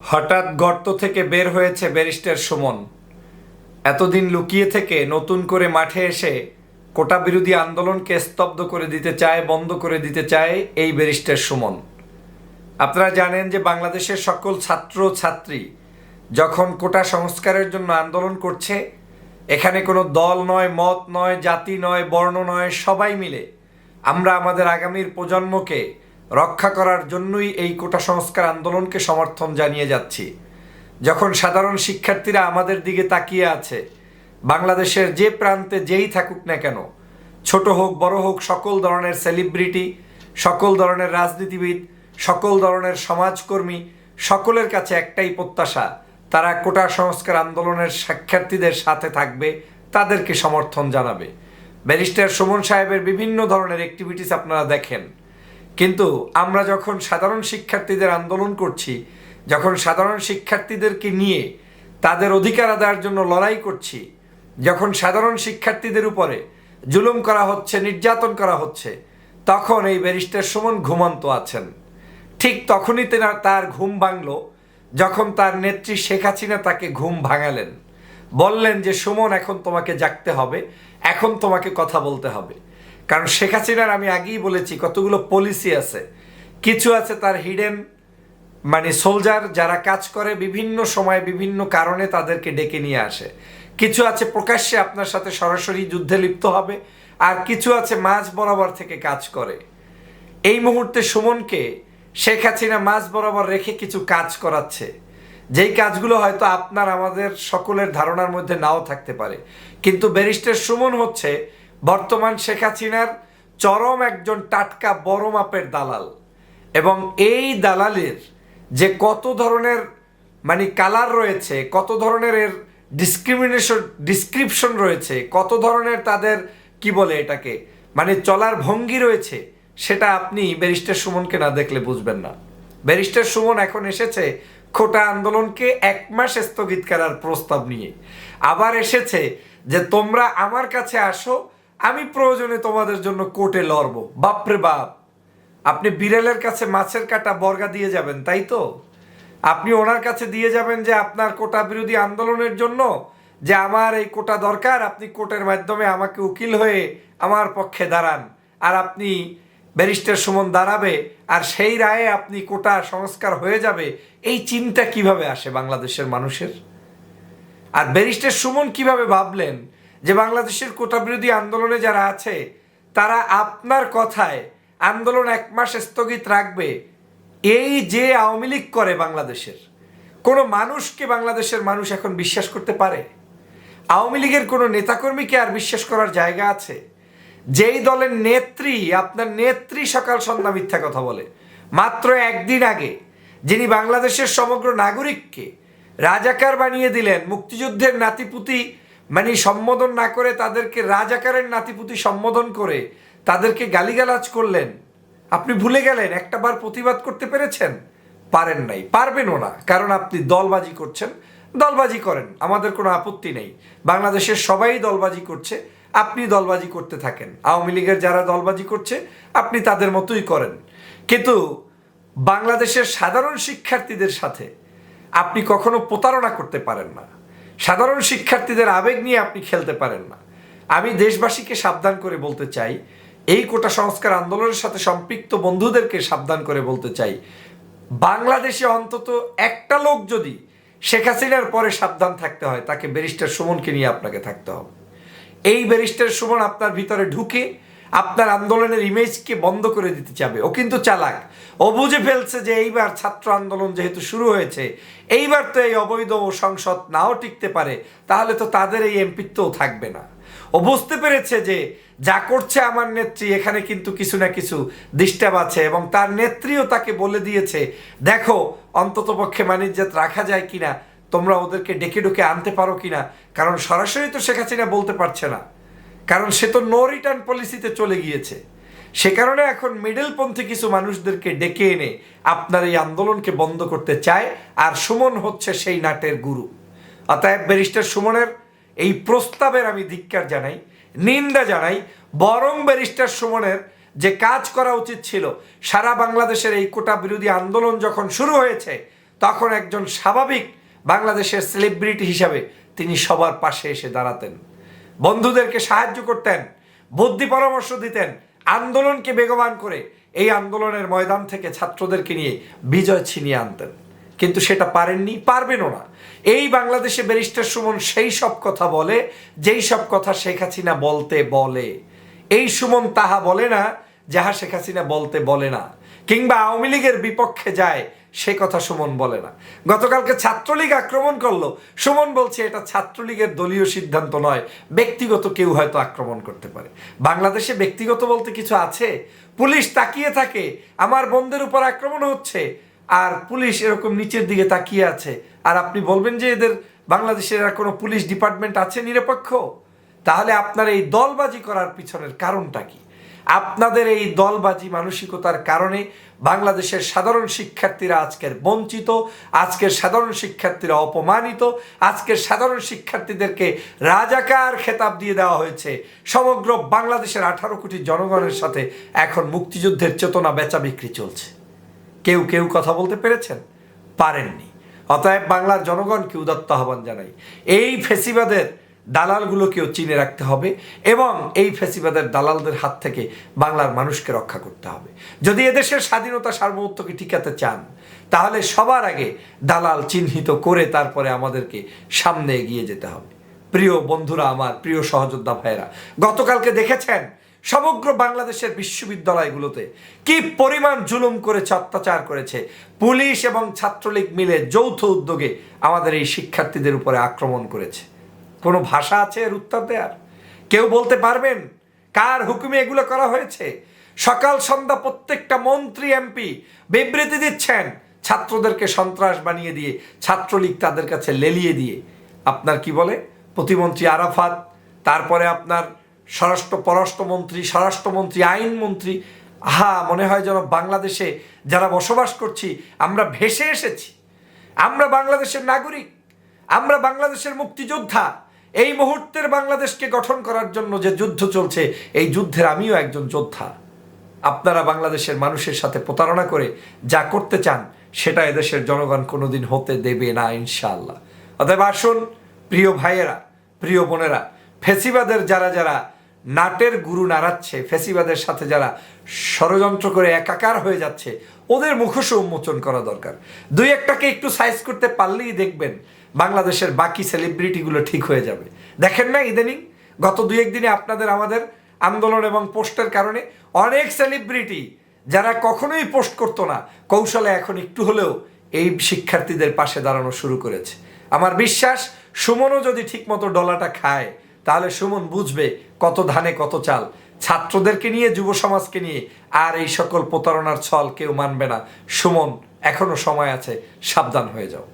হঠাৎ গর্ত থেকে বের হয়েছে ব্যারিস্টার সুমন। এতদিন লুকিয়ে থেকে নতুন করে মাঠে এসে কোটা বিরোধী আন্দোলনকে স্তব্ধ করে দিতে চায়, বন্ধ করে দিতে চায় এই ব্যারিস্টার সুমন। আপনারা জানেন যে বাংলাদেশের সকল ছাত্র ছাত্রী যখন কোটা সংস্কারের জন্য আন্দোলন করছে, এখানে কোনো দল নয়, মত নয়, জাতি নয়, বর্ণ নয়, সবাই মিলে আমরা আমাদের আগামীর প্রজন্মকে রক্ষা করার জন্যই এই কোটা সংস্কার আন্দোলনকে সমর্থন জানিয়ে যাচ্ছি। যখন সাধারণ শিক্ষার্থীরা আমাদের দিকে তাকিয়ে আছে, বাংলাদেশের যে প্রান্তে যেই থাকুক না কেন, ছোট হোক বড় হোক, সকল ধরনের সেলিব্রিটি, সকল ধরনের রাজনীতিবিদ, সকল ধরনের সমাজকর্মী, সকলের কাছে একটাই প্রত্যাশা, তারা কোটা সংস্কার আন্দোলনের শিক্ষার্থীদের সাথে থাকবে, তাদেরকে সমর্থন জানাবে। ব্যারিস্টার সুমন সাহেবের বিভিন্ন ধরনের অ্যাক্টিভিটিস আপনারা দেখেন, কিন্তু আমরা যখন সাধারণ শিক্ষার্থীদের আন্দোলন করছি, যখন সাধারণ শিক্ষার্থীদেরকে নিয়ে তাদের অধিকার আদায়ের জন্য লড়াই করছি, যখন সাধারণ শিক্ষার্থীদের উপরে জুলুম করা হচ্ছে, নির্যাতন করা হচ্ছে, তখন এই ব্যারিস্টার সুমন ঘুমন্ত আছেন। ঠিক তখনই তার ঘুম ভাঙল যখন তার নেত্রী শেখ হাসিনা তাকে ঘুম ভাঙালেন, বললেন যে সুমন, এখন তোমাকে জাগতে হবে, এখন তোমাকে কথা বলতে হবে। কারণ শেখ হাসিনার, আমি আগেই বলেছি, কতগুলো পলিসি আছে। কিছু আছে তার হিডেন সোলজার, যারা কাজ করে বিভিন্ন সময় বিভিন্ন কারণে তাদেরকে ডেকে নিয়ে আসে। কিছু আছে প্রকাশ্যে আপনার সাথে সরাসরি যুদ্ধে লিপ্ত হবে, আর কিছু আছে মাঝ বরাবর থেকে কাজ করে। এই মুহূর্তে সুমনকে শেখ হাসিনা মাঝ বরাবর রেখে কিছু কাজ করাচ্ছে, যেই কাজগুলো হয়তো আপনার আমাদের সকলের ধারণার মধ্যে নাও থাকতে পারে। কিন্তু ব্যারিস্টার সুমন হচ্ছে বর্তমান শেখ হাসিনার চরম একজন টাটকা বড় মাপের দালাল। এবং এই দালালের যে কত ধরনের কালার রয়েছে, কত ধরনের এর ডিসক্রিপশন রয়েছে, কত ধরনের তাদের কি বলে এটাকে চলার ভঙ্গি রয়েছে, সেটা আপনি ব্যারিস্টার সুমনকে না দেখলে বুঝবেন না। ব্যারিস্টার সুমন এখন এসেছে কোটা আন্দোলনকে 1 মাস স্থগিত করার প্রস্তাব নিয়ে। আবার এসেছে যে তোমরা আমার কাছে আসো, আমি প্রয়োজনে তোমাদের জন্য কোর্টে লড়বো। বাপরে বাপ, আপনি বিড়ালের কাছে মাছের কাটা বর্গা দিয়ে যাবেন, তাই তো? আপনি ওনার কাছে দিয়ে যাবেন যে আপনার কোটা বিরোধী আন্দোলনের জন্য, যে আমার এই কোটা দরকার, আপনি কোর্টের মাধ্যমে আমাকে উকিল হয়ে আমার পক্ষে দাঁড়ান। আর আপনি ব্যারিস্টার সুমন দাঁড়াবে, আর সেই রায়ে আপনি কোটা সংস্কার হয়ে যাবে। এই চিন্তা কিভাবে আসে বাংলাদেশের মানুষের? আর ব্যারিস্টার সুমন কিভাবে ভাবলেন যে বাংলাদেশের কোটা বিরোধী আন্দোলনে যারা আছে তারা আপনার কথায় আন্দোলন 1 মাস স্থগিত রাখবে? এই যে আওয়ামী লীগ করে বাংলাদেশের, কোনো মানুষকে বাংলাদেশের মানুষ এখন বিশ্বাস করতে পারে? আওয়ামী লীগের কোনো নেতাকর্মীকে আর বিশ্বাস করার জায়গা আছে? যেই দলের নেত্রী, আপনার নেত্রী সকাল সন্ধ্যা মিথ্যা কথা বলে। মাত্র 1 দিন আগে যিনি বাংলাদেশের সমগ্র নাগরিককে রাজাকার বানিয়ে দিলেন, মুক্তিযুদ্ধের নাতিপুতি সম্বোধন না করে তাদেরকে রাজাকারের নাতিপুতি সম্বোধন করে তাদেরকে গালিগালাজ করলেন, আপনি ভুলে গেলেন? একটাবার প্রতিবাদ করতে পেরেছেন? পারেন নাই, পারবেনও না, কারণ আপনি দলবাজি করছেন। দলবাজি করেন, আমাদের কোনো আপত্তি নেই। বাংলাদেশের সবাই দলবাজি করছে, আপনি দলবাজি করতে থাকেন। আওয়ামী লীগের যারা দলবাজি করছে আপনি তাদের মতোই করেন। কিন্তু বাংলাদেশের সাধারণ শিক্ষার্থীদের সাথে আপনি কখনো প্রতারণা করতে পারেন না। সাধারণ শিক্ষার্থীদের আবেগ নিয়ে আপনি খেলতে পারেন না। আমি দেশবাসীকে সাবধান করে বলতে চাই, এই কোটা সংস্কার আন্দোলনের সাথে সম্পৃক্ত বন্ধুদেরকে সাবধান করে বলতে চাই, বাংলাদেশে অন্তত একটা লোক যদি শেখ হাসিনার পরে সাবধান থাকতে হয়, তাকে ব্যারিস্টার সুমনকে নিয়ে আপনাকে থাকতে হবে। এই ব্যারিস্টার সুমন আপনার ভিতরে ঢুকে আপনার আন্দোলনের ইমেজকে বন্ধ করে দিতে চাবে। ও কিন্তু চালাক, ও বুঝে ফেলছে যে এইবার ছাত্র আন্দোলন যেহেতু শুরু হয়েছে, এইবার তো এই অবৈধ সংসদ নাও টিকতে পারে, তাহলে তো তাদের এই এমপিত্বও থাকবে না। ও বুঝতে পেরেছে যে যা করছে আমার নেত্রী, এখানে কিন্তু কিছু না কিছু ডিস্টার্ব আছে, এবং তার নেত্রীও তাকে বলে দিয়েছে, দেখো অন্ততপক্ষে মানিজ্জাত রাখা যায় কিনা, তোমরা ওদেরকে ডেকে ডুকে আনতে পারো কিনা। কারণ সরাসরি তো শেখ হাসিনা বলতে পারছে না, কারণ সে তো নো রিটার্ন পলিসিতে চলে গিয়েছে। সে কারণে এখন মিডলপন্থী কিছু মানুষদেরকে ডেকে এনে আপনার এই আন্দোলনকে বন্ধ করতে চায়, আর সুমন হচ্ছে সেই নাটের গুরু। অতএব ব্যারিস্টার সুমনের এই প্রস্তাবের আমি ধিক্কার জানাই, নিন্দা জানাই। বরং ব্যারিস্টার সুমনের যে কাজ করা উচিত ছিল, সারা বাংলাদেশের এই কোটা বিরোধী আন্দোলন যখন শুরু হয়েছে তখন একজন স্বাভাবিক বাংলাদেশের সেলিব্রিটি হিসাবে তিনি সবার পাশে এসে দাঁড়াতেন, বন্ধুদেরকে সাহায্য করতেন, বুদ্ধি পরামর্শ দিতেন, আন্দোলনকে বেগবান করে এই আন্দোলনের ময়দান থেকে ছাত্রদেরকে নিয়ে বিজয় ছিনিয়ে আনতেন। কিন্তু সেটা পারেননি, পারবেনও না। এই বাংলাদেশে ব্যারিস্টার সুমন সেই সব কথা বলে যেই সব কথা শেখ হাসিনা বলতে বলে। এই সুমন তাহা বলে না যাহা শেখ হাসিনা বলতে বলে না, কিংবা আওয়ামী লীগের বিপক্ষে যায় সে কথা সুমন বলে না। গতকালকে ছাত্রলীগ আক্রমণ করলো, সুমন বলছে এটা ছাত্রলীগের দলীয় সিদ্ধান্ত নয়, ব্যক্তিগত কেউ হয়তো আক্রমণ করতে পারে। বাংলাদেশে ব্যক্তিগত বলতে কিছু আছে? পুলিশ তাকিয়ে থাকে আমার বোনদের উপর আক্রমণ হচ্ছে, আর পুলিশ এরকম নিচের দিকে তাকিয়ে আছে, আর আপনি বলবেন যে এদের বাংলাদেশের আর কোনো পুলিশ ডিপার্টমেন্ট আছে নিরপেক্ষ? তাহলে আপনার এই দলবাজি করার পিছনের কারণটা কি? আপনাদের এই দলবাজি মানসিকতার কারণে বাংলাদেশের সাধারণ শিক্ষার্থীরা আজকের বঞ্চিত, আজকের সাধারণ শিক্ষার্থীরা অপমানিত, আজকের সাধারণ শিক্ষার্থীদেরকে রাজাকার খেতাব দিয়ে দেওয়া হয়েছে। সমগ্র বাংলাদেশের 18 কোটি জনগণের সাথে এখন মুক্তিযুদ্ধের চেতনা বেচা বিক্রি চলছে। কেউ কেউ কথা বলতে পেরেছেন? পারেননি। অতএব বাংলার জনগণকে উদাত্ত আহ্বান জানাই, এই ফেসিবাদের দালালগুলোকেও চিনে রাখতে হবে এবং এই ফেসিবাদের দালালদের হাত থেকে বাংলার মানুষকে রক্ষা করতে হবে। যদি এদেশের স্বাধীনতা সার্বভৌমত্বকে টিকাতে চান, তাহলে সবার আগে দালাল চিহ্নিত করে তারপরে আমাদেরকে সামনে এগিয়ে যেতে হবে। প্রিয় বন্ধুরা, আমার প্রিয় সহযোদ্ধা ভাইয়েরা, গতকালকে দেখেছেন সমগ্র বাংলাদেশের বিশ্ববিদ্যালয়গুলোতে কি পরিমাণ জুলুম করেছে, অত্যাচার করেছে। পুলিশ এবং ছাত্রলীগ মিলে যৌথ উদ্যোগে আমাদের এই শিক্ষার্থীদের উপরে আক্রমণ করেছে। কোনো ভাষা আছে এর উত্তর দেওয়ার? কেউ বলতে পারবেন কার হুকুমে এগুলো করা হয়েছে? সকাল সন্ধ্যা প্রত্যেকটা মন্ত্রী এমপি বিবৃতি দিচ্ছেন ছাত্রদেরকে সন্ত্রাস বানিয়ে দিয়ে, ছাত্রলীগ তাদের কাছে লেলিয়ে দিয়ে। আপনার কি বলে প্রতিমন্ত্রী আরাফাত, তারপরে আপনার পররাষ্ট্রমন্ত্রী, স্বরাষ্ট্রমন্ত্রী, আইনমন্ত্রী, মনে হয় যেন বাংলাদেশে যারা বসবাস করছি আমরা ভেসে এসেছি। আমরা বাংলাদেশের নাগরিক, আমরা বাংলাদেশের মুক্তিযোদ্ধা। এই মুহূর্তের বাংলাদেশকে গঠন করার জন্য যে যুদ্ধ চলছে, এই যুদ্ধের আমিও একজন যোদ্ধা। আপনারা বাংলাদেশের মানুষের সাথে প্রতারণা করে যা করতে চান সেটা এদেশের জনগণ কোনোদিন হতে দেবে না, ইনশাআল্লাহ। অতএব আসুন প্রিয় ভাইয়েরা, প্রিয় বোনেরা, ফেসিবাদের যারা যারা নাটের গুরু নাড়াচ্ছে, ফেসিবাদের সাথে যারা ষড়যন্ত্র করে একাকার হয়ে যাচ্ছে, ওদের মুখোশ উন্মোচন করা দরকার। দুই একটাকে একটু সাইজ করতে পারলেই দেখবেন বাংলাদেশের বাকি সেলিব্রিটিগুলো ঠিক হয়ে যাবে। দেখেন না ইদানিং গত 2-1 দিনে আপনাদের আমাদের আন্দোলন এবং পোস্টের কারণে অনেক সেলিব্রিটি যারা কখনোই পোস্ট করতো না, কৌশলে এখন একটু হলেও এই শিক্ষার্থীদের পাশে দাঁড়ানো শুরু করেছে। আমার বিশ্বাস সুমনও যদি ঠিকমতো ডলাটা খায়, তাহলে সুমন বুঝবে কত ধানে কত চাল। ছাত্রদেরকে নিয়ে, যুব সমাজকে নিয়ে আর এই সকল প্রতারণার ছল কেউ মানবে না। সুমন, এখনো সময় আছে, সাবধান হয়ে যাও।